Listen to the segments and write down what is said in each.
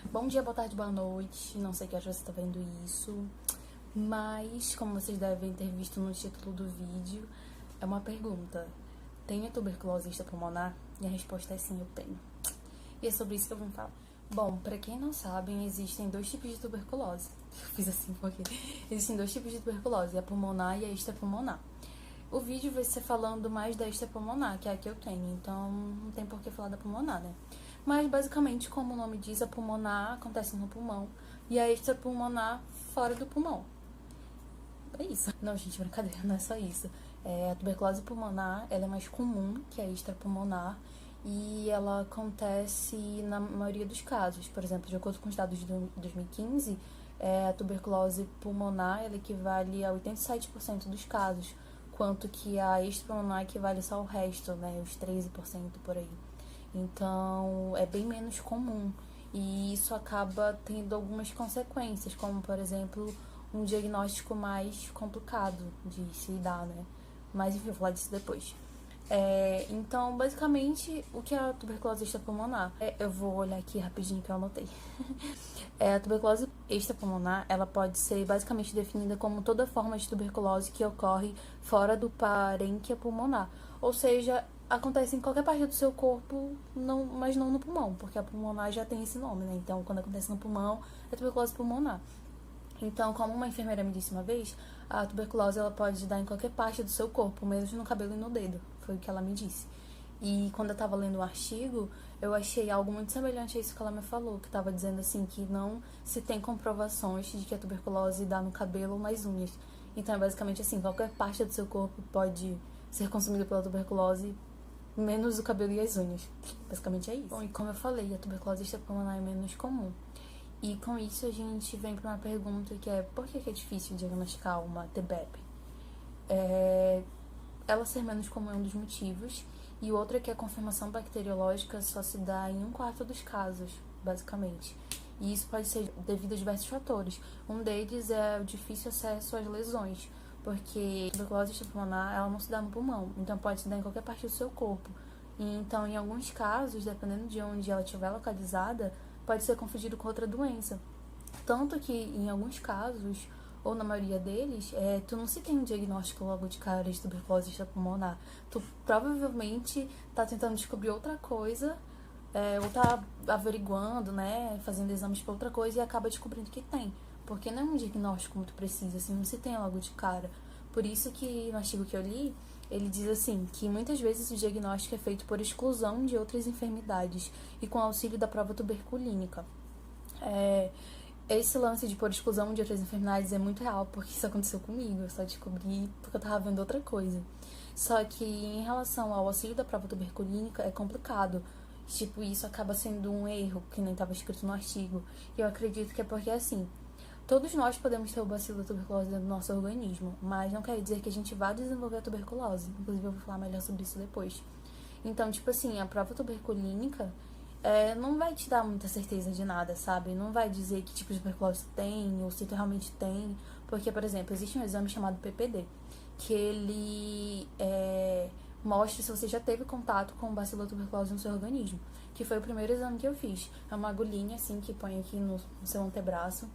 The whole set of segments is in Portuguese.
Bom dia, boa tarde, boa noite. Não sei que horas você está vendo isso, mas como vocês devem ter visto no título do vídeo, é uma pergunta: tenho tuberculose extrapulmonar? E a resposta é sim, eu tenho. E é sobre isso que eu vim falar. Bom, pra quem não sabe, existem dois tipos de tuberculose. Eu fiz assim porque existem dois tipos de tuberculose, a pulmonar e a extrapulmonar. O vídeo vai ser falando mais da extrapulmonar, que é a que eu tenho, então não tem por que falar da pulmonar, né? Mas basicamente, como o nome diz, a pulmonar acontece no pulmão e a extrapulmonar fora do pulmão. É isso. Não, gente, brincadeira, não é só isso. A tuberculose pulmonar, ela é mais comum que a extrapulmonar e ela acontece na maioria dos casos. Por exemplo, de acordo com os dados de 2015, a tuberculose pulmonar ela equivale a 87% dos casos, quanto que a extrapulmonar equivale só ao resto, né, os 13% por aí. Então, é bem menos comum e isso acaba tendo algumas consequências, como, por exemplo, um diagnóstico mais complicado de se dar, né? Mas, enfim, eu vou falar disso depois. Então, basicamente, o que é a tuberculose extrapulmonar? Eu vou olhar aqui rapidinho que eu anotei. A tuberculose extrapulmonar, ela pode ser basicamente definida como toda forma de tuberculose que ocorre fora do parênquima pulmonar. Ou seja, acontece em qualquer parte do seu corpo, mas não no pulmão, porque a pulmonar já tem esse nome, né? Então, quando acontece no pulmão, é tuberculose pulmonar. Então, como uma enfermeira me disse uma vez, a tuberculose ela pode dar em qualquer parte do seu corpo, menos no cabelo e no dedo. Foi o que ela me disse. E quando eu tava lendo o artigo, eu achei algo muito semelhante a isso que ela me falou, que tava dizendo assim que não se tem comprovações de que a tuberculose dá no cabelo ou nas unhas. Então é basicamente assim, qualquer parte do seu corpo pode ser consumida pela tuberculose, menos o cabelo e as unhas. Basicamente é isso. Bom, e como eu falei, a tuberculose extrapulmonar é menos comum. E com isso a gente vem para uma pergunta que é: por que é difícil diagnosticar uma TBEP? Ela ser menos comum é um dos motivos, e o outro é que a confirmação bacteriológica só se dá em 1/4 dos casos, basicamente. E isso pode ser devido a diversos fatores. Um deles é o difícil acesso às lesões, porque a tuberculose extrapulmonar ela não se dá no pulmão, então pode se dar em qualquer parte do seu corpo. E então, em alguns casos, dependendo de onde ela estiver localizada, pode ser confundido com outra doença. Tanto que, em alguns casos, ou na maioria deles, tu não se tem um diagnóstico logo de cara de tuberculose extrapulmonar. Tu provavelmente tá tentando descobrir outra coisa, ou tá averiguando, né, fazendo exames pra outra coisa e acaba descobrindo que tem. Porque não é um diagnóstico muito preciso, assim, não se tem logo de cara. Por isso que no artigo que eu li, ele diz assim, que muitas vezes o diagnóstico é feito por exclusão de outras enfermidades e com auxílio da prova tuberculínica. Esse lance de por exclusão de outras enfermidades é muito real, porque isso aconteceu comigo, eu só descobri porque eu tava vendo outra coisa. Só que em relação ao auxílio da prova tuberculínica é complicado. Tipo, isso acaba sendo um erro, que nem estava escrito no artigo. E eu acredito que é porque, assim, todos nós podemos ter o bacilo da tuberculose dentro do nosso organismo, mas não quer dizer que a gente vá desenvolver a tuberculose. Inclusive, eu vou falar melhor sobre isso depois. Então, tipo assim, a prova tuberculínica não vai te dar muita certeza de nada, sabe? Não vai dizer que tipo de tuberculose tem ou se tu realmente tem. Porque, por exemplo, existe um exame chamado PPD, que ele mostra se você já teve contato com o bacilo da tuberculose no seu organismo. Que foi o primeiro exame que eu fiz. É uma agulhinha, assim, que põe aqui no seu antebraço.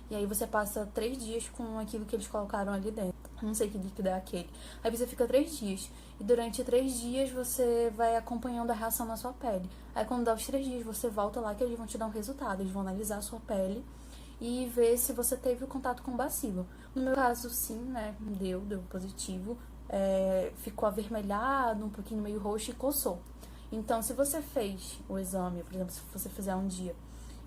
E aí você passa 3 dias com aquilo que eles colocaram ali dentro. Não sei que líquido é aquele. Aí você fica 3 dias. E durante 3 dias você vai acompanhando a reação na sua pele. Aí quando dá os 3 dias, você volta lá que eles vão te dar um resultado. Eles vão analisar a sua pele e ver se você teve o contato com o bacilo. No meu caso, sim, né? Deu positivo. Ficou avermelhado, um pouquinho meio roxo e coçou. Então, se você fez o exame, por exemplo, se você fizer um dia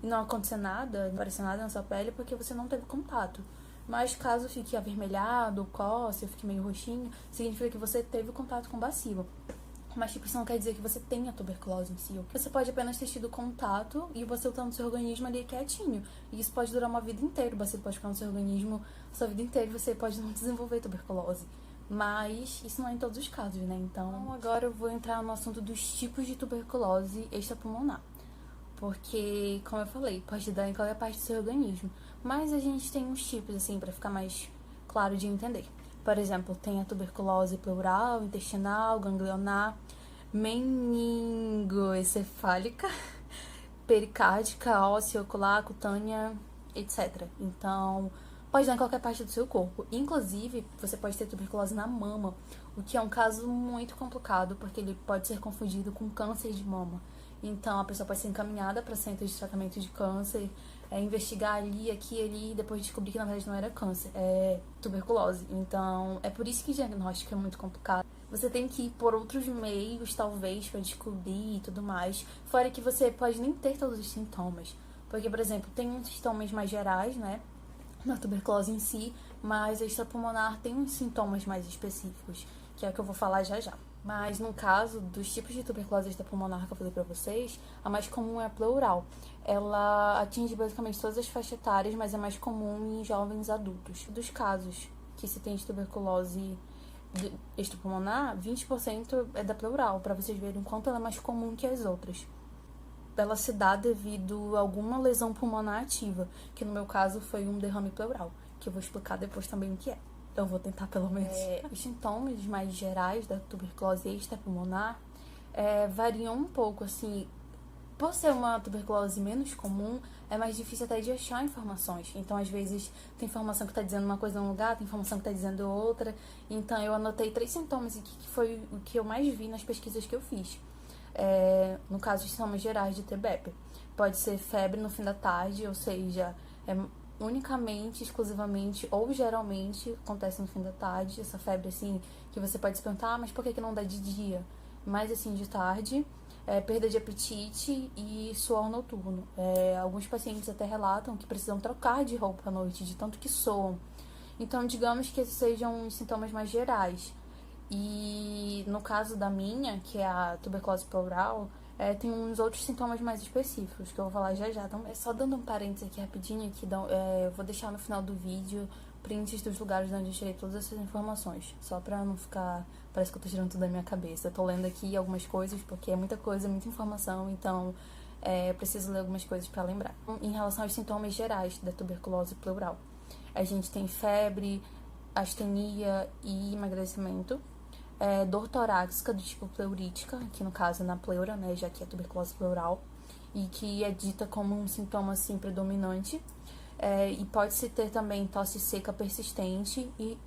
e não acontecer nada, não aparecer nada na sua pele, porque você não teve contato. Mas caso fique avermelhado, coce, ou fique meio roxinho, significa que você teve contato com o bacilo. Mas, tipo, isso não quer dizer que você tenha tuberculose em si. Você pode apenas ter tido contato e o bacilo tá no seu organismo ali quietinho. E isso pode durar uma vida inteira. O bacilo pode ficar no seu organismo a sua vida inteira e você pode não desenvolver tuberculose. Mas isso não é em todos os casos, né? Então, agora eu vou entrar no assunto dos tipos de tuberculose extrapulmonar. Porque, como eu falei, pode dar em qualquer parte do seu organismo. Mas a gente tem uns tipos, assim, pra ficar mais claro de entender. Por exemplo, tem a tuberculose pleural, intestinal, ganglionar, meningoencefálica, pericárdica, óssea, ocular, cutânea, etc. Então, pode dar em qualquer parte do seu corpo. Inclusive, você pode ter tuberculose na mama, o que é um caso muito complicado, porque ele pode ser confundido com câncer de mama. Então, a pessoa pode ser encaminhada para centros de tratamento de câncer, investigar ali, aqui, ali, e depois descobrir que na verdade não era câncer, é tuberculose. Então, é por isso que o diagnóstico é muito complicado. Você tem que ir por outros meios, talvez, para descobrir e tudo mais. Fora que você pode nem ter todos os sintomas. Porque, por exemplo, tem uns sintomas mais gerais, né? Na tuberculose em si, mas a extrapulmonar tem uns sintomas mais específicos, que é o que eu vou falar já já. Mas no caso dos tipos de tuberculose extrapulmonar que eu falei pra vocês, a mais comum é a pleural. Ela atinge basicamente todas as faixas etárias, mas é mais comum em jovens adultos. Dos casos que se tem de tuberculose extrapulmonar, 20% é da pleural, para vocês verem o quanto ela é mais comum que as outras. Ela se dá devido a alguma lesão pulmonar ativa, que no meu caso foi um derrame pleural, que eu vou explicar depois também o que é. Então eu vou tentar pelo menos. Os sintomas mais gerais da tuberculose extrapulmonar variam um pouco, assim. Por ser uma tuberculose menos comum, é mais difícil até de achar informações. Então, às vezes, tem informação que está dizendo uma coisa num lugar, tem informação que está dizendo outra. Então, eu anotei 3 sintomas aqui, que foi o que eu mais vi nas pesquisas que eu fiz. No caso, os sintomas gerais de TBEP. Pode ser febre no fim da tarde, ou seja, unicamente, exclusivamente ou geralmente acontece no fim da tarde. Essa febre, assim, que você pode se perguntar, mas por que não dá de dia? Mas, assim, de tarde. Perda de apetite e suor noturno. Alguns pacientes até relatam que precisam trocar de roupa à noite, de tanto que soam. Então, digamos que esses sejam os sintomas mais gerais. E no caso da minha, que é a tuberculose pleural, tem uns outros sintomas mais específicos, que eu vou falar já já. Então, só dando um parênteses aqui rapidinho, que eu vou deixar no final do vídeo prints dos lugares onde eu tirei todas essas informações, só pra não ficar, parece que eu tô tirando tudo da minha cabeça. Eu tô lendo aqui algumas coisas, porque é muita coisa, muita informação, então eu preciso ler algumas coisas pra lembrar. Em relação aos sintomas gerais da tuberculose pleural, a gente tem febre, astenia e emagrecimento, dor torácica do tipo pleurítica, que no caso é na pleura, né, já que é tuberculose pleural, e que é dita como um sintoma, assim, predominante. E pode-se ter também tosse seca persistente e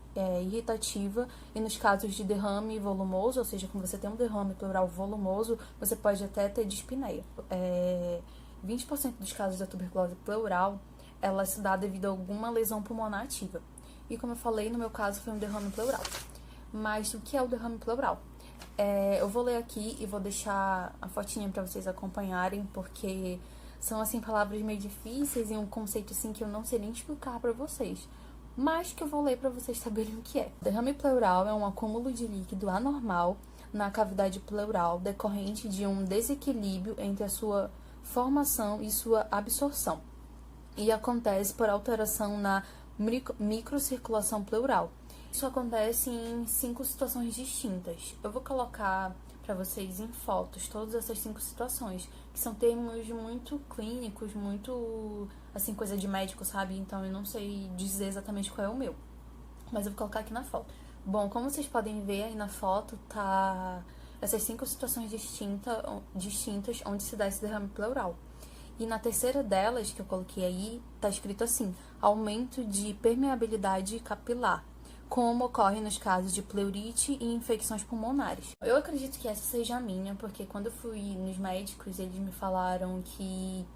irritativa, e nos casos de derrame volumoso, ou seja, quando você tem um derrame pleural volumoso, você pode até ter dispneia. 20% dos casos da tuberculose pleural, ela se dá devido a alguma lesão pulmonar ativa. E como eu falei, no meu caso foi um derrame pleural. Mas o que é o derrame pleural? Eu vou ler aqui e vou deixar a fotinha para vocês acompanharem, porque são, assim, palavras meio difíceis e um conceito, assim, que eu não sei nem explicar pra vocês, mas que eu vou ler pra vocês saberem o que é. Derrame pleural é um acúmulo de líquido anormal na cavidade pleural decorrente de um desequilíbrio entre a sua formação e sua absorção, e acontece por alteração na microcirculação pleural. Isso acontece em 5 situações distintas. Eu vou colocar para vocês em fotos todas essas 5 situações, que são termos muito clínicos, muito, assim, coisa de médico, sabe? Então eu não sei dizer exatamente qual é o meu, mas eu vou colocar aqui na foto. Bom, como vocês podem ver aí na foto, tá essas 5 situações distintas onde se dá esse derrame pleural. E na terceira delas, que eu coloquei aí, tá escrito assim: aumento de permeabilidade capilar, como ocorre nos casos de pleurite e infecções pulmonares. Eu acredito que essa seja a minha, porque quando eu fui nos médicos, eles me falaram que,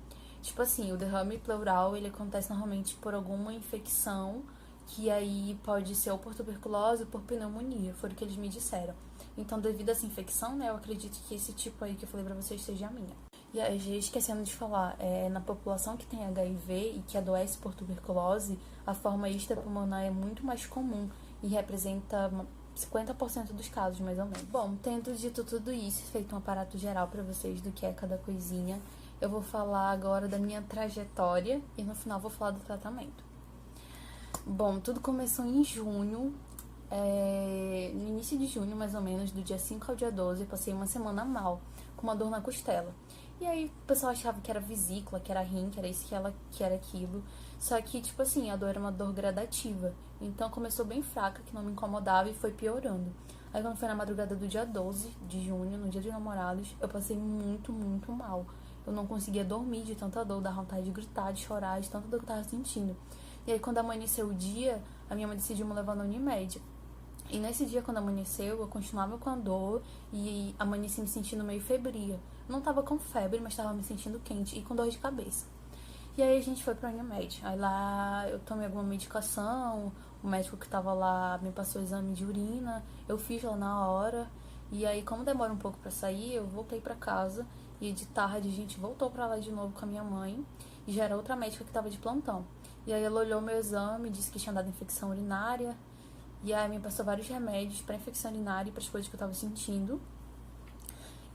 tipo assim, o derrame pleural, ele acontece normalmente por alguma infecção, que aí pode ser ou por tuberculose ou por pneumonia, foi o que eles me disseram. Então, devido a essa infecção, né, eu acredito que esse tipo aí que eu falei pra vocês seja a minha. E aí, esquecendo de falar, na população que tem HIV e que adoece por tuberculose, a forma extrapulmonar é muito mais comum e representa 50% dos casos, mais ou menos. Bom, tendo dito tudo isso, feito um aparato geral para vocês do que é cada coisinha, eu vou falar agora da minha trajetória e no final vou falar do tratamento. Bom, tudo começou em junho, no início de junho, mais ou menos, do dia 5 ao dia 12, eu passei uma semana mal, com uma dor na costela. E aí o pessoal achava que era vesícula, que era rim, que era isso, que era aquilo. Só que, tipo assim, a dor era uma dor gradativa. Então começou bem fraca, que não me incomodava, e foi piorando. Aí quando foi na madrugada do dia 12 de junho, no dia dos namorados, eu passei muito, muito mal. eu não conseguia dormir de tanta dor, da vontade de gritar, de chorar, de tanta dor que eu tava sentindo. E aí, quando amanheceu o dia, a minha mãe decidiu me levar na Unimed. E nesse dia, quando amanheceu, eu continuava com a dor e amanheci me sentindo meio febria. Não tava com febre, mas tava me sentindo quente e com dor de cabeça. E aí a gente foi pra Unimed. Aí lá eu tomei alguma medicação, o médico que tava lá me passou o exame de urina, eu fiz lá na hora. E aí, como demora um pouco pra sair, eu voltei pra casa. E de tarde a gente voltou pra lá de novo com a minha mãe. E já era outra médica que tava de plantão. E aí ela olhou meu exame, disse que tinha dado infecção urinária. E aí me passou vários remédios pra infecção urinária e pras coisas que eu tava sentindo.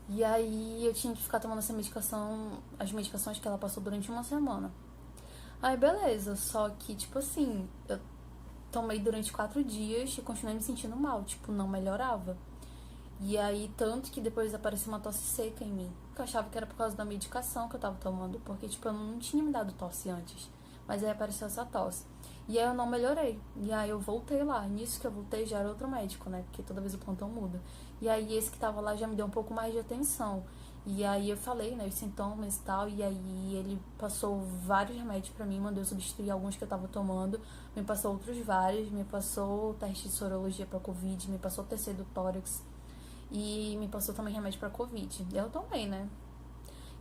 E aí eu tinha que ficar tomando essa medicação, as medicações que ela passou durante uma semana. Aí beleza, só que tipo assim, eu tomei durante 4 dias e continuei me sentindo mal, tipo, não melhorava. E aí, tanto que depois apareceu uma tosse seca em mim. Que eu achava que era por causa da medicação que eu tava tomando, porque, tipo, eu não tinha me dado tosse antes. Mas aí apareceu essa tosse. E aí eu não melhorei. E aí eu voltei lá. Nisso que eu voltei já era outro médico, né? Porque toda vez o plantão muda. E aí esse que tava lá já me deu um pouco mais de atenção. E aí eu falei, né, os sintomas e tal. E aí ele passou vários remédios pra mim, mandou eu substituir alguns que eu tava tomando. Me passou outros vários. Me passou o teste de sorologia pra Covid. Me passou o TC do tórax. E me passou também remédio pra Covid. Eu tomei, né?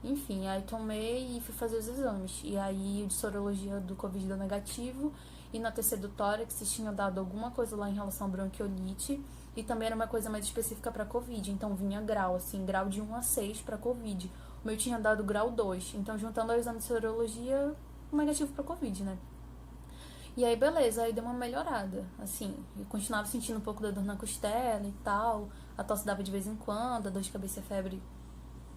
Enfim, aí tomei e fui fazer os exames. E aí o de sorologia do Covid deu negativo. E na TC do tórax tinha dado alguma coisa lá em relação à bronquiolite. E também era uma coisa mais específica pra Covid. Então vinha grau, assim, grau de 1 a 6 pra Covid. O meu tinha dado grau 2. Então juntando o exame de sorologia, negativo pra Covid, né? E aí, beleza, aí deu uma melhorada, assim, eu continuava sentindo um pouco da dor na costela e tal, a tosse dava de vez em quando, a dor de cabeça e febre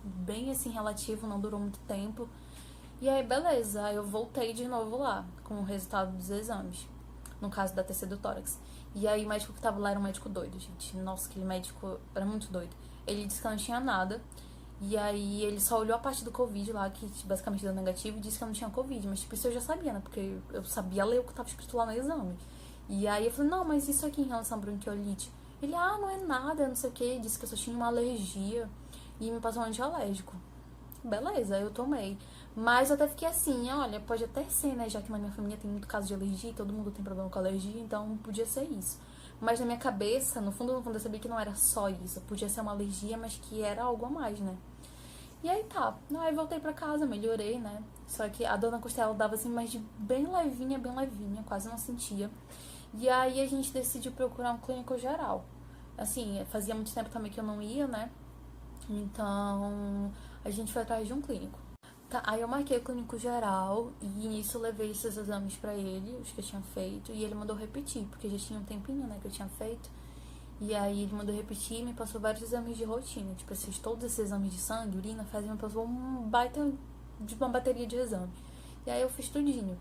bem, assim, relativo, não durou muito tempo. E aí, beleza, aí eu voltei de novo lá, com o resultado dos exames, no caso da TC do tórax. E aí, o médico que tava lá era um médico doido, gente, nossa, aquele médico era muito doido. Ele disse que não tinha nada, e aí ele só olhou a parte do Covid lá, que basicamente deu negativo, e disse que eu não tinha Covid. Mas tipo, isso eu já sabia, né? Porque eu sabia ler o que tava escrito lá no exame. E aí eu falei, não, mas isso aqui em relação à bronquiolite? Ele, não é nada, não sei o que. Disse que eu só tinha uma alergia e me passou um antialérgico. Beleza, eu tomei. Mas eu até fiquei assim, olha, pode até ser, né? Já que na minha família tem muito caso de alergia, todo mundo tem problema com alergia, então podia ser isso. Mas na minha cabeça, no fundo, eu sabia que não era só isso. Podia ser uma alergia, mas que era algo a mais, né? E aí tá. Aí voltei pra casa, melhorei, né? Só que a dor na costela dava assim, mas de bem levinha, quase não sentia. E aí a gente decidiu procurar um clínico geral. Assim, fazia muito tempo também que eu não ia, né? Então a gente foi atrás de um clínico. Tá, aí eu marquei o clínico geral e nisso eu levei esses exames pra ele, os que eu tinha feito, e ele mandou repetir, porque já tinha um tempinho, né, que eu tinha feito. E aí ele mandou repetir e me passou vários exames de rotina. Tipo, todos esses exames de sangue, urina, fezes, me passou um baita de uma bateria de exame. E aí eu fiz tudinho.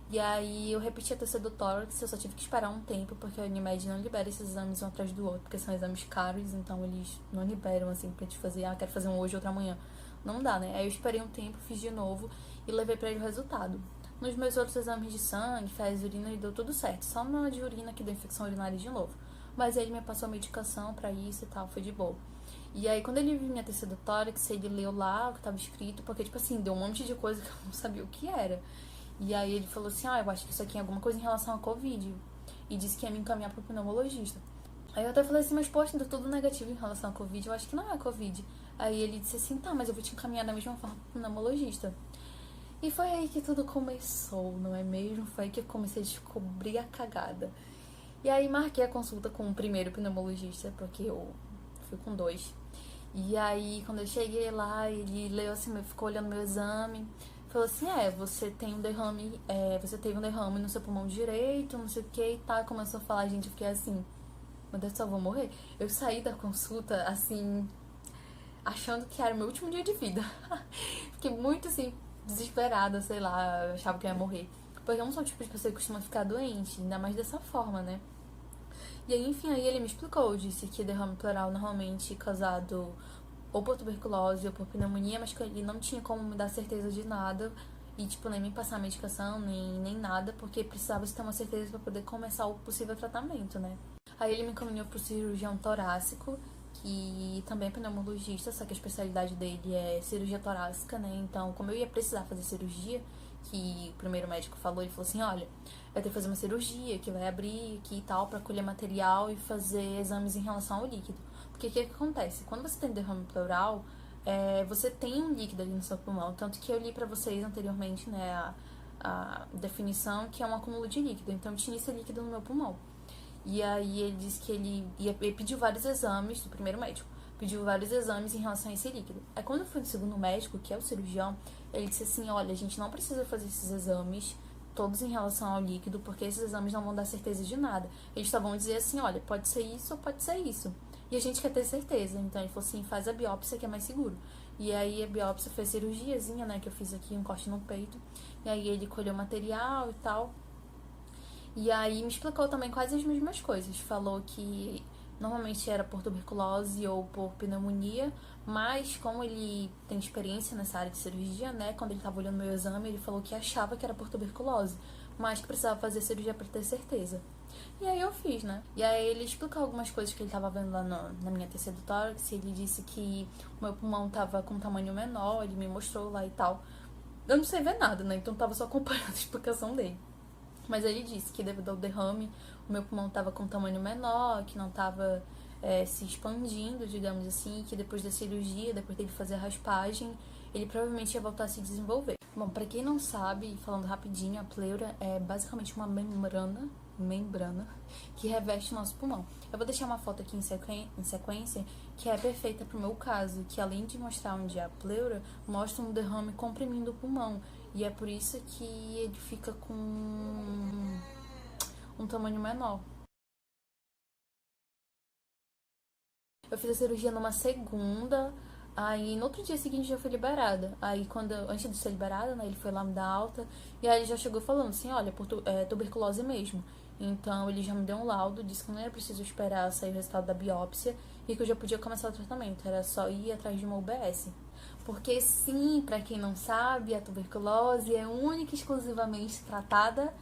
E aí eu repeti a TC do tórax, eu só tive que esperar um tempo, porque a Unimed não libera esses exames um atrás do outro, porque são exames caros, então eles não liberam, assim, pra te fazer, quero fazer um hoje, outro amanhã. Não dá, né? Aí eu esperei um tempo, fiz de novo e levei pra ele o resultado. Nos meus outros exames de sangue, fezes, urina, e deu tudo certo. Só na de urina que deu infecção urinária de novo. Mas ele me passou medicação pra isso e tal, foi de boa. E aí, quando ele viu minha TC do tórax, ele leu lá o que tava escrito, porque, tipo assim, deu um monte de coisa que eu não sabia o que era. E aí ele falou assim, eu acho que isso aqui é alguma coisa em relação à Covid. E disse que ia me encaminhar pro pneumologista. Aí eu até falei assim, mas poxa, deu tudo negativo em relação à Covid, eu acho que não é Covid. Aí ele disse assim, tá, mas eu vou te encaminhar da mesma forma pro pneumologista. E foi aí que tudo começou, não é mesmo? Foi aí que eu comecei a descobrir a cagada. E aí marquei a consulta com o primeiro pneumologista, porque eu fui com 2. E aí, quando eu cheguei lá, ele leu assim, ficou olhando meu exame, falou assim, você tem um derrame, você teve um derrame no seu pulmão direito, não sei o que e tal. Começou a falar, gente, eu fiquei assim, meu Deus do céu, eu vou morrer. Eu saí da consulta, assim, achando que era o meu último dia de vida. Fiquei muito, assim, desesperada, sei lá, eu achava que eu ia morrer. Porque eu não sou o tipo de pessoa que costuma ficar doente, ainda mais dessa forma, né? E aí, enfim, aí ele me explicou, disse que derrame pleural normalmente causado ou por tuberculose ou por pneumonia, mas que ele não tinha como me dar certeza de nada e, tipo, nem me passar medicação, nem nada, porque precisava ter uma certeza para poder começar o possível tratamento, né? Aí ele me encaminhou pro cirurgião torácico, que também é pneumologista, só que a especialidade dele é cirurgia torácica, né? Então, como eu ia precisar fazer cirurgia, que o primeiro médico falou, ele falou assim, olha, vai ter que fazer uma cirurgia que vai abrir aqui e tal, pra colher material e fazer exames em relação ao líquido. Porque o que acontece? Quando você tem derrame pleural, você tem um líquido ali no seu pulmão, tanto que eu li pra vocês anteriormente, né, a definição, que é um acúmulo de líquido. Então, tinha esse líquido no meu pulmão. E aí ele disse que ele pediu vários exames do primeiro médico. Pediu vários exames em relação a esse líquido. Aí quando eu fui no segundo médico, que é o cirurgião, ele disse assim, olha, a gente não precisa fazer esses exames todos em relação ao líquido, porque esses exames não vão dar certeza de nada. Eles só vão dizer assim, olha, pode ser isso ou pode ser isso. E a gente quer ter certeza. Então ele falou assim, faz a biópsia que é mais seguro. E aí a biópsia foi a cirurgiazinha, né, que eu fiz aqui, um corte no peito. E aí ele colheu o material e tal. E aí me explicou também quase as mesmas coisas. Falou que normalmente era por tuberculose ou por pneumonia, mas como ele tem experiência nessa área de cirurgia, né, quando ele estava olhando meu exame, ele falou que achava que era por tuberculose, mas que precisava fazer cirurgia para ter certeza. E aí eu fiz, né? E aí ele explicou algumas coisas que ele estava vendo lá na minha TC do tórax. Ele disse que o meu pulmão estava com um tamanho menor, ele me mostrou lá e tal. Eu não sei ver nada, né? Então tava só acompanhando a explicação dele. Mas ele disse que devido ao derrame, o meu pulmão estava com um tamanho menor, que não estava se expandindo, digamos assim, que depois da cirurgia, depois dele fazer a raspagem, ele provavelmente ia voltar a se desenvolver. Bom, pra quem não sabe, falando rapidinho, a pleura é basicamente uma membrana que reveste o nosso pulmão. Eu vou deixar uma foto aqui em sequência que é perfeita pro meu caso, que além de mostrar onde é a pleura, mostra um derrame comprimindo o pulmão. E é por isso que ele fica com um tamanho menor. Eu fiz a cirurgia numa segunda, aí no outro dia seguinte já fui liberada. Aí antes de ser liberada, né, ele foi lá me dar alta, e aí ele já chegou falando assim, olha, tuberculose mesmo. Então ele já me deu um laudo, disse que não era preciso esperar sair o resultado da biópsia e que eu já podia começar o tratamento, era só ir atrás de uma UBS. Porque sim, pra quem não sabe, a tuberculose é única e exclusivamente tratada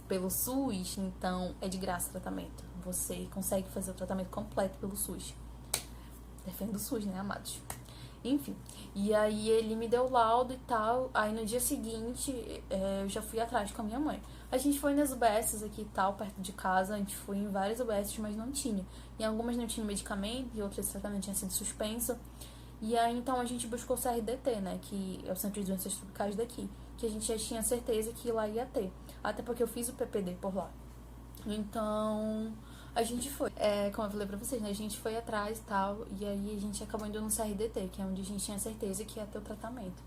pelo SUS, então é de graça o tratamento. Você consegue fazer o tratamento completo pelo SUS. Defendo o SUS, né, amados? Enfim, e aí ele me deu o laudo e tal. Aí no dia seguinte eu já fui atrás com a minha mãe. A gente foi nas UBSs aqui e tal, perto de casa. A gente foi em várias UBSs, mas não tinha. Em algumas não tinha medicamento, e outras esse tratamento tinha sido suspenso. E aí então a gente buscou o CRDT, né, que é o Centro de Doenças Tropicais daqui, que a gente já tinha certeza que lá ia ter. Até porque eu fiz o PPD por lá. Então a gente foi. Como eu falei pra vocês, né? A gente foi atrás e tal. E aí a gente acabou indo no CRDT, que é onde a gente tinha certeza que ia ter o tratamento.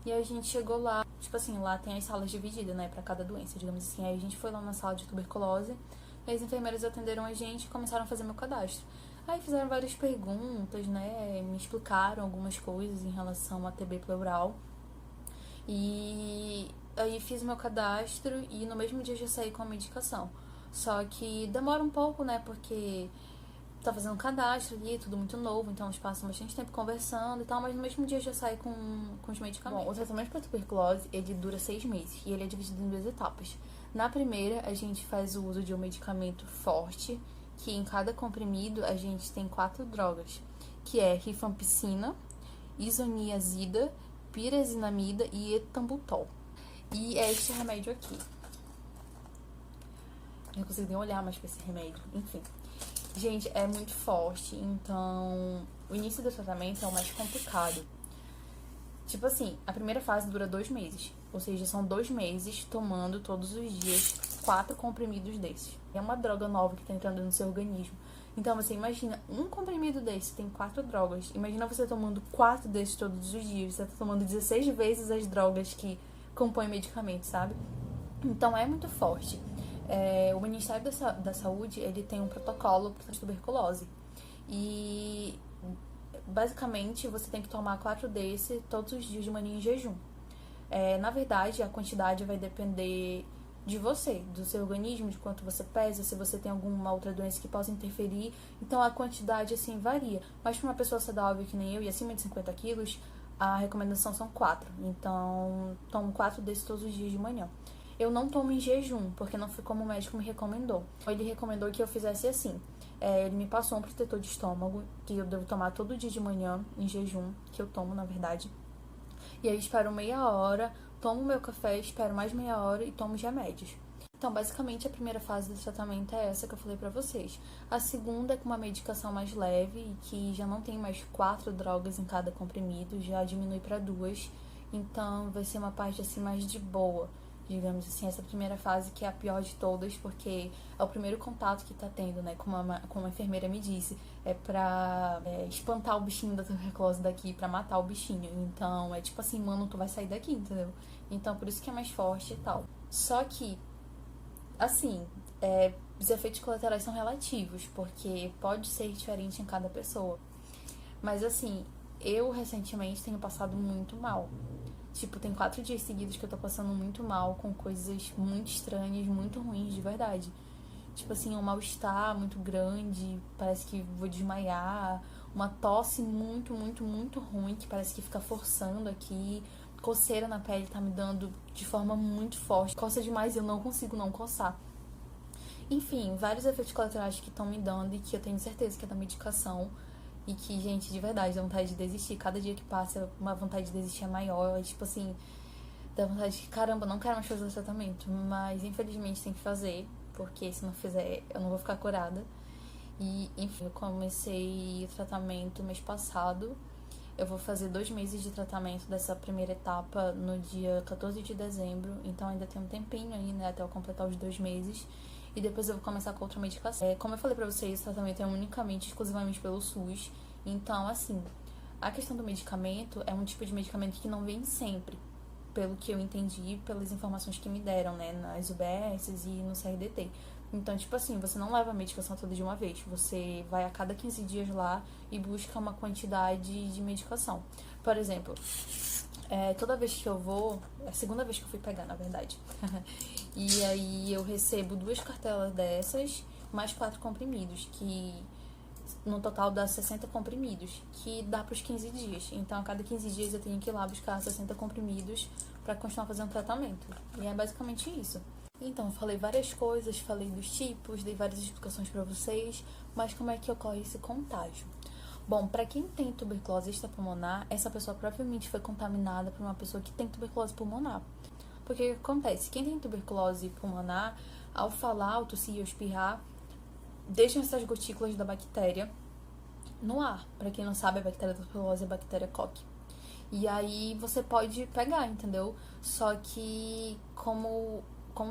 E aí a gente chegou lá, tipo assim, lá tem as salas divididas, né? Pra cada doença, digamos assim. Aí a gente foi lá na sala de tuberculose. E as enfermeiras atenderam a gente e começaram a fazer meu cadastro. Aí fizeram várias perguntas, né? Me explicaram algumas coisas em relação a TB pleural. E aí fiz meu cadastro e no mesmo dia já saí com a medicação. Só que demora um pouco, né? Porque tá fazendo cadastro ali, tudo muito novo, então eles passam bastante tempo conversando e tal, mas no mesmo dia já sai com os medicamentos. Bom, o tratamento para tuberculose, ele dura 6 meses e ele é dividido em 2 etapas. Na primeira, a gente faz o uso de um medicamento forte, que em cada comprimido a gente tem 4 drogas, que é rifampicina, isoniazida, pirazinamida e etambutol. E é este remédio aqui. Eu não consigo nem olhar mais pra esse remédio, enfim. Gente, é muito forte, então o início do tratamento é o mais complicado. Tipo assim, a primeira fase dura 2 meses, ou seja, são 2 meses tomando todos os dias 4 comprimidos desses. É uma droga nova que tá entrando no seu organismo. Então você imagina, um comprimido desse tem 4 drogas. Imagina você tomando 4 desses todos os dias. Você tá tomando 16 vezes as drogas que compõem o medicamento, sabe? Então é muito forte. O Ministério da Saúde, ele tem um protocolo para tuberculose. E basicamente você tem que tomar 4 desses todos os dias de manhã em jejum. Na verdade, a quantidade vai depender de você, do seu organismo, de quanto você pesa, se você tem alguma outra doença que possa interferir. Então a quantidade assim varia. Mas para uma pessoa saudável que nem eu e acima de 50 quilos, a recomendação são 4. Então tomo 4 desses todos os dias de manhã. Eu não tomo em jejum, porque não foi como o médico me recomendou. Ele recomendou que eu fizesse assim. Ele me passou um protetor de estômago, que eu devo tomar todo dia de manhã, em jejum, que eu tomo, na verdade. E aí espero meia hora, tomo meu café, espero mais meia hora e tomo os remédios. Então, basicamente, a primeira fase do tratamento é essa que eu falei pra vocês. A segunda é com uma medicação mais leve, e que já não tem mais 4 drogas em cada comprimido, já diminui pra 2. Então, vai ser uma parte assim mais de boa, digamos assim, essa primeira fase que é a pior de todas, porque é o primeiro contato que tá tendo, né, como a enfermeira me disse, é pra espantar o bichinho da tuberculose daqui, pra matar o bichinho. Então, é tipo assim, mano, tu vai sair daqui, entendeu? Então, por isso que é mais forte e tal. Só que, assim, os efeitos colaterais são relativos, porque pode ser diferente em cada pessoa. Mas, assim, eu recentemente tenho passado muito mal. Tipo, tem 4 dias seguidos que eu tô passando muito mal, com coisas muito estranhas, muito ruins, de verdade. Tipo assim, um mal-estar muito grande, parece que vou desmaiar. Uma tosse muito, muito, muito ruim, que parece que fica forçando aqui. Coceira na pele tá me dando de forma muito forte. Coça demais e eu não consigo não coçar. Enfim, vários efeitos colaterais que estão me dando e que eu tenho certeza que é da medicação. E que, gente, de verdade, dá vontade de desistir. Cada dia que passa, uma vontade de desistir é maior. Tipo assim, dá vontade de, caramba, não quero mais fazer o tratamento. Mas, infelizmente, tem que fazer. Porque se não fizer, eu não vou ficar curada. E, enfim, eu comecei o tratamento mês passado. Eu vou fazer 2 meses de tratamento dessa primeira etapa no dia 14 de dezembro. Então, ainda tem um tempinho aí, né, até eu completar os 2 meses. E depois eu vou começar com outra medicação. Como eu falei pra vocês, o tratamento é unicamente, exclusivamente pelo SUS. Então, assim, a questão do medicamento é um tipo de medicamento que não vem sempre, pelo que eu entendi, pelas informações que me deram, né, nas UBSs e no CRDT. Então, tipo assim, você não leva a medicação toda de uma vez. Você vai a cada 15 dias lá e busca uma quantidade de medicação. Por exemplo, toda vez que eu vou, é a segunda vez que eu fui pegar, na verdade. E aí eu recebo 2 cartelas dessas, mais 4 comprimidos, que no total dá 60 comprimidos, que dá pros 15 dias. Então, a cada 15 dias eu tenho que ir lá buscar 60 comprimidos pra continuar fazendo tratamento. E é basicamente isso. Então, eu falei várias coisas, falei dos tipos, dei várias explicações pra vocês, mas como é que ocorre esse contágio? Bom, para quem tem tuberculose extrapulmonar, essa pessoa provavelmente foi contaminada por uma pessoa que tem tuberculose pulmonar. Porque o que acontece? Quem tem tuberculose pulmonar, ao falar, ao tossir ou espirrar, deixam essas gotículas da bactéria no ar. Para quem não sabe, a bactéria da tuberculose é a bactéria Koch. E aí você pode pegar, entendeu? Só que, como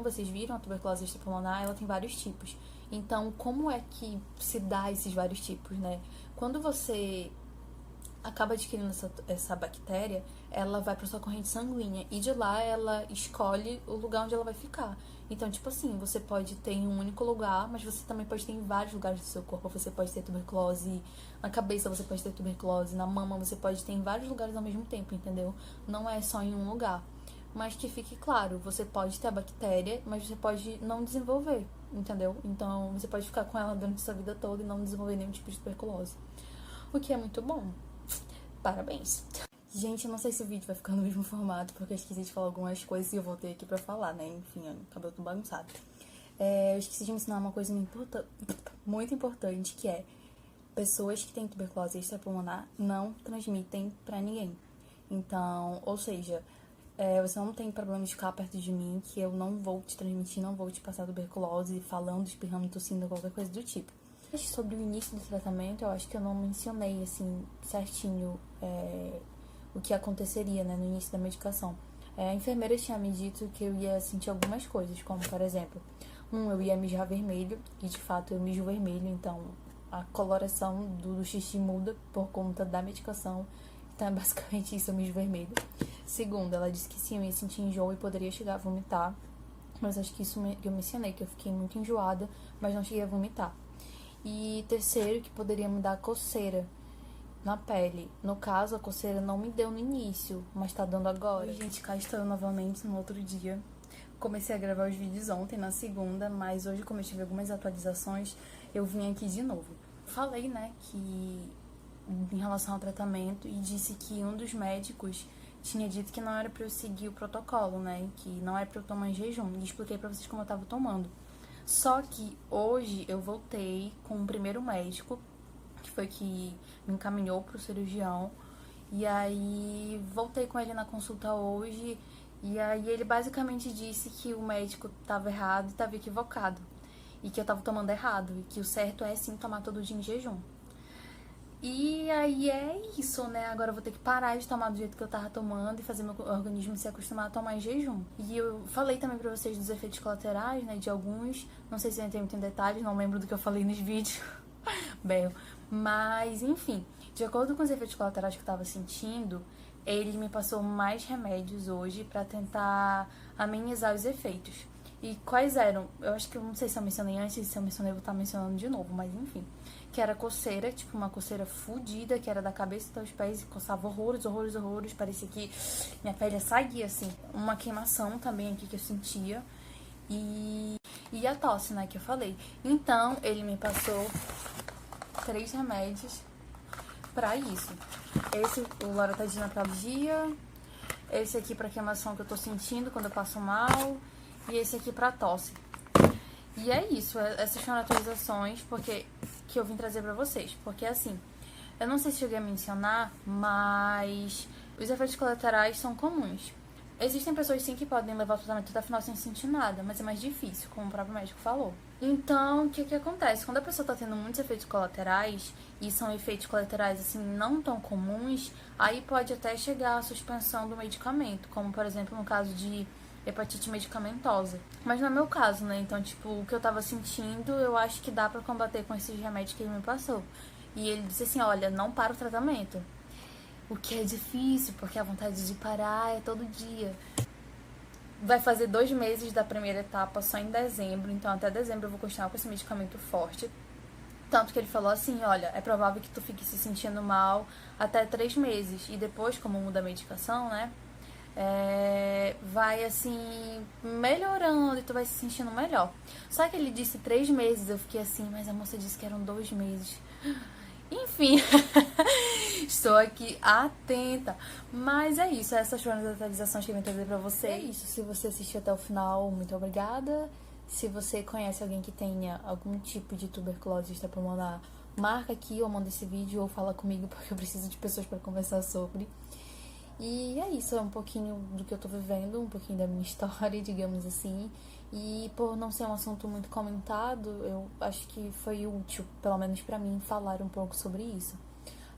vocês viram, a tuberculose extrapulmonar, ela tem vários tipos. Então, como é que se dá esses vários tipos, né? Quando você acaba adquirindo essa bactéria, ela vai para sua corrente sanguínea e de lá ela escolhe o lugar onde ela vai ficar. Então, tipo assim, você pode ter em um único lugar, mas você também pode ter em vários lugares do seu corpo. Você pode ter tuberculose na cabeça, você pode ter tuberculose na mama, você pode ter em vários lugares ao mesmo tempo, entendeu? Não é só em um lugar. Mas que fique claro, você pode ter a bactéria, mas você pode não desenvolver, entendeu? Então, você pode ficar com ela durante a sua vida toda e não desenvolver nenhum tipo de tuberculose. O que é muito bom. Parabéns. Gente, eu não sei se o vídeo vai ficar no mesmo formato, porque eu esqueci de falar algumas coisas e eu voltei aqui pra falar, né? Enfim, o cabelo tudo bagunçado. Eu esqueci de mencionar uma coisa muito importante, que é pessoas que têm tuberculose extrapulmonar não transmitem pra ninguém. Então, ou seja, você não tem problema de ficar perto de mim, que eu não vou te transmitir, não vou te passar tuberculose falando, espirrando, tossindo, qualquer coisa do tipo. Sobre o início do tratamento, eu acho que eu não mencionei, assim, certinho o que aconteceria, né, no início da medicação. A enfermeira tinha me dito que eu ia sentir algumas coisas, como, por exemplo, eu ia mijar vermelho, e de fato eu mijo vermelho, então a coloração do xixi muda por conta da medicação, então é basicamente isso, eu mijo vermelho. Segundo, ela disse que sim, eu ia sentir enjoo e poderia chegar a vomitar, mas acho que isso eu mencionei, que eu fiquei muito enjoada, mas não cheguei a vomitar. E terceiro, que poderia me dar coceira na pele. No caso, a coceira não me deu no início, mas tá dando agora. Oi, gente, cá estou eu novamente no outro dia. Comecei a gravar os vídeos ontem, na segunda, mas hoje, como eu tive algumas atualizações, eu vim aqui de novo. Falei, né, que em relação ao tratamento, e disse que um dos médicos tinha dito que não era pra eu seguir o protocolo, né? Que não era pra eu tomar em jejum. E expliquei pra vocês como eu tava tomando. Só que hoje eu voltei com o primeiro médico, que foi que me encaminhou pro cirurgião. E aí voltei com ele na consulta hoje. E aí ele basicamente disse que o médico tava errado e tava equivocado. E que eu tava tomando errado. E que o certo é sim tomar todo dia em jejum. E aí é isso, né? Agora eu vou ter que parar de tomar do jeito que eu tava tomando e fazer meu organismo se acostumar a tomar em jejum. E eu falei também pra vocês dos efeitos colaterais, né? De alguns. Não sei se eu entrei muito em detalhes, não lembro do que eu falei nos vídeos. Bem, mas enfim, de acordo com os efeitos colaterais que eu tava sentindo, ele me passou mais remédios hoje pra tentar amenizar os efeitos. E quais eram? Eu acho que eu não sei se eu mencionei antes, se eu mencionei eu vou estar mencionando de novo, mas enfim. Que era coceira, tipo uma coceira fodida, que era da cabeça até os pés e coçava horrores, horrores, horrores. Parecia que minha pele saía, assim. Uma queimação também aqui que eu sentia. E a tosse, né, que eu falei. Então, ele me passou 3 remédios pra isso. Esse, o Loratadina pra alergia. Esse aqui pra queimação que eu tô sentindo quando eu passo mal. E esse aqui pra tosse. E é isso, essas foram atualizações que eu vim trazer pra vocês. Porque assim, eu não sei se cheguei a mencionar, mas os efeitos colaterais são comuns. Existem pessoas sim que podem levar o tratamento até o final sem sentir nada, mas é mais difícil, como o próprio médico falou. Então, o que acontece? Quando a pessoa tá tendo muitos efeitos colaterais, e são efeitos colaterais assim não tão comuns, aí pode até chegar à suspensão do medicamento, como por exemplo no caso de hepatite medicamentosa. Mas não é meu caso, né? Então, tipo, o que eu tava sentindo, eu acho que dá pra combater com esses remédios que ele me passou. E ele disse assim, olha, não para o tratamento. O que é difícil, porque a vontade de parar é todo dia. Vai fazer 2 meses da primeira etapa só em dezembro, então até dezembro eu vou continuar com esse medicamento forte. Tanto que ele falou assim, olha, é provável que tu fique se sentindo mal até 3 meses. E depois, como muda a medicação, né? Vai assim melhorando e tu vai se sentindo melhor. Só que ele disse 3 meses, eu fiquei assim, mas a moça disse que eram 2 meses. Enfim, estou aqui atenta. Mas é isso, essas foram as atualizações que eu vim trazer pra você. É isso, se você assistiu até o final, muito obrigada. Se você conhece alguém que tenha algum tipo de tuberculose extrapulmonar, marca aqui ou manda esse vídeo ou fala comigo, porque eu preciso de pessoas pra conversar sobre. E é isso, é um pouquinho do que eu tô vivendo, um pouquinho da minha história, digamos assim. E por não ser um assunto muito comentado, eu acho que foi útil, pelo menos pra mim, falar um pouco sobre isso.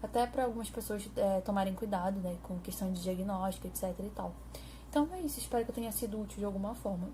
Até pra algumas pessoas tomarem cuidado, né, com questão de diagnóstico, etc e tal. Então é isso, espero que eu tenha sido útil de alguma forma.